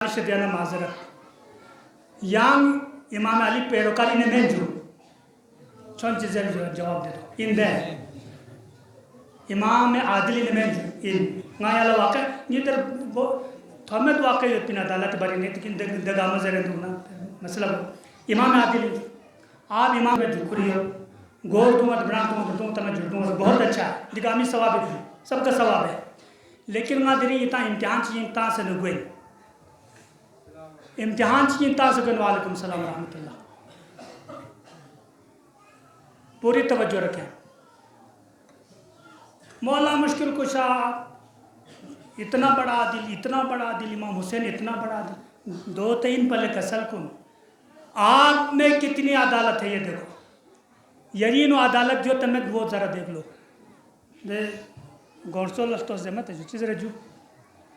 शदियाना माजरत yang Imam Ali पैरोकारी ने menju छन चीजें जवाब दे दो इन दे इमाम आदिली ने menju इन ngayalah वाक़ ये तर थोमें तो वाक़ ये पिना दालत बरी ने लेकिन दगाम ज़रे दूना मसला इमाम आदिली आप इमाम में झुकरी हो गोर दूँगा तो बना दूँगा तो मैं झुकूँगा बहुत अच्छा है दिगामी सवाब है सबका सवाब है लेकिन ना दिरी इतना इम्तिहान चाहिए इतना से लुगुए इम्तिहान चाहिए इतना से वालेकुम सलाम रहमतुल्लाह पूरी तवज्जो रखें मौला मुश्किल कुशा इतना बड़ा दिल इमाम हुसैन इतना बड़ा दिल 2-3 पल कसल कुन आप में कितनी अदालत है ये देखो यकीन अदालत जो तमें वो ज़रा देख लो दे गौरसो लफ्तो जमत है जो चीज़ रजू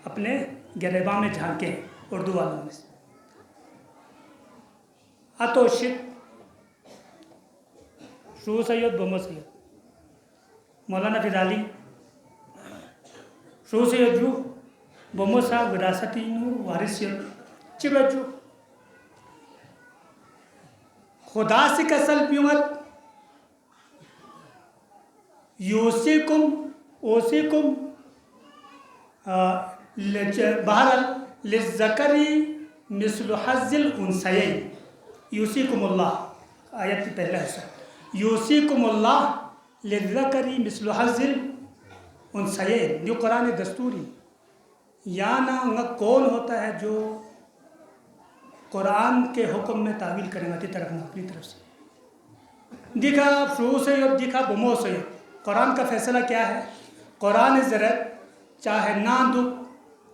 अपने गिरेबा में झांके उर्दू वालों में अतोशित शू सैयद बोमो सैयद मौलाना फिदाली शू सैयद जू बोमो साहब विरासती वारिस चिबजू खुदा से कसल प्यूमत यूसिकुम ओसिकुम बहरल लिज़्ज़करी मिस्लु हज़्ज़िल उन्सयैन यूसिकुमुल्लाह आयत की पहला हिस्सा यूसिकुमुल्लाह लिज़्ज़करी मिस्लु हज़्ज़िल उन्सयैन जो कुरान दस्तूरी या ना कौन होता है जो कुरान के हुक्म में तावील करेंगे अपनी तरफ से दिखा शुरू से दिखा बमो से कुरान का फैसला क्या है कुरान ज़रत चाहे ना दुख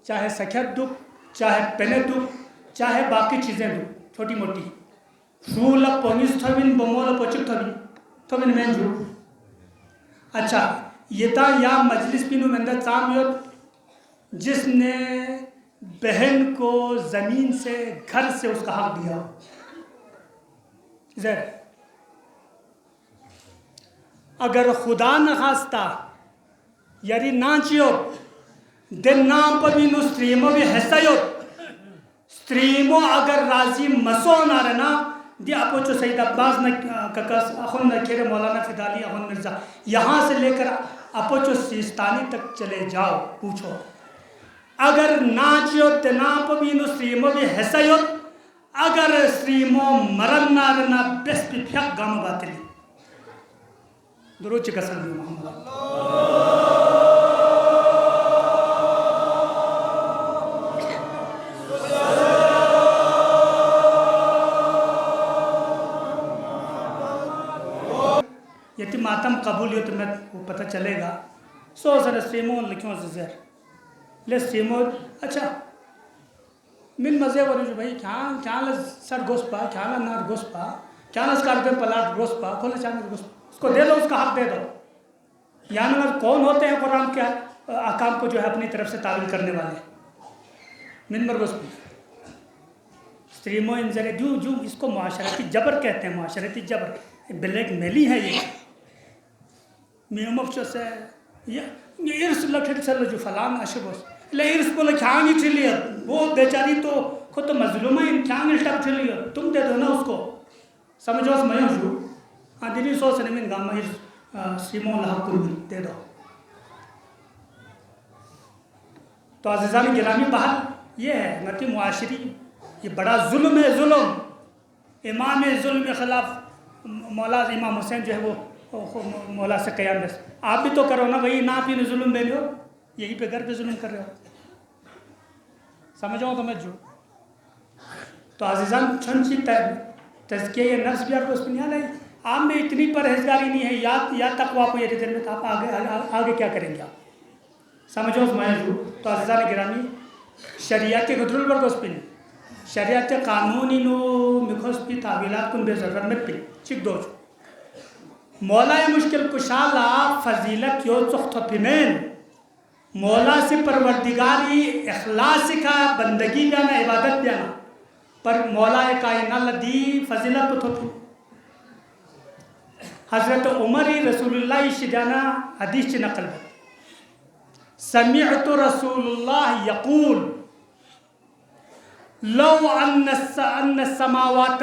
चाहे सख्यत दुख चाहे पेने दुख चाहे बाकी चीज़ें दुख छोटी मोटी शूल पोंगिस थबिन बमोल पोचुक थबिन मेंजू अच्छा ये था या मजलिस पिनु मंदा चामियत जिसने बहन को ज़मीन से घर से उसका हक दिया ज़र अगर खुदा न खास्ता यारी नाचियो दिन नाम पर भी नो स्त्रीमो भी हैसायो स्त्रीमो अगर राजी मसो ना रहना दिया अपोचो सईद अब्बास न ककस अखुन न खेरे मौलाना फिदाली अखुन मिर्ज़ा यहाँ से लेकर अपोचो सिस्तानी तक चले जाओ पूछो अगर नाचियो तेनाप भी नो स्त्रीमो भी हैसायो अगर स्त्रीमो मरन ना रहना बेस्ट भी फ्याक गाम बातली दुरूद कसम भी मोहम्मद यदि मातम कबूल हो तो मैं वो पता चलेगा सो सर स्ट्रीमो लिखो ज़र ले स्ट्रीमो अच्छा मिन मज़े वाले जो भाई क्या सर गोस्पा क्या नार गोस्पा क्या स्कॉर्पियो पलाट गोस्पा खोले चांद गोस्पा उसको दे दो उसका हक दे दो यानी अगर कौन होते हैं कुरान के अहकाम को जो है अपनी तरफ से तावील करने वाले मिनबर गोस्पी स्त्रीमो इन जरे जू इसको मुआशरती जबर कहते हैं मुआशरती जबर ब्लैक मेली है ये मियमफ से ये इर्स लखट चल जो फलान अशबोस ले इर्स बोले ख्यांग ही ठिलियो वो बेचारी तो खुद तो मजलूम है ख्यांग इल्टा ठिलियो तुम दे दो ना उसको समझो उस मैं हूँ हाँ दिल्ली सो से नहीं गामा इर्स स्त्रीमो लहकुल दे दो तो अज़ीज़ान गिरामी बहाल ये है नती मुआशरी ये बड़ा जुल्म है जुल्म इमाम जुल्म के ख़िलाफ़ मौला इमाम हुसैन जो है वो मौला से क़याम बस आप भी तो करो ना भाई ना आप ही जुल्म दे रहे हो यहीं पे घर पे जुल्म कर रहे हो समझो तो मैं जो तो अज़ीज़ान छंची तज़किया नफ्स भी आपको उसमें नहीं आई आप में इतनी परहेजगारी नहीं है या तकवा को ये दिन में तो आप आगे क्या करेंगे आप समझो मैं जो तो अज़ीज़ान गिरामी शरियत गदरुल वर्गोस्पिन शरियत कानूनी नो मिखोस्पी तावीलात कुन बेज़रूरत में पिन चिक दो मौला मुश्किल कुशाला फजीलत यो चुख्त पिमेन मौला से परवरदिगारी इखलास का बंदगी जाना इबादत जाना पर मौला कायना लदी फजीलत तो हज़रत उमर रसूलुल्लाह शिदाना हदीस नकल समिअतु रसूलुल्लाह यक़ूल लो अन्न समावात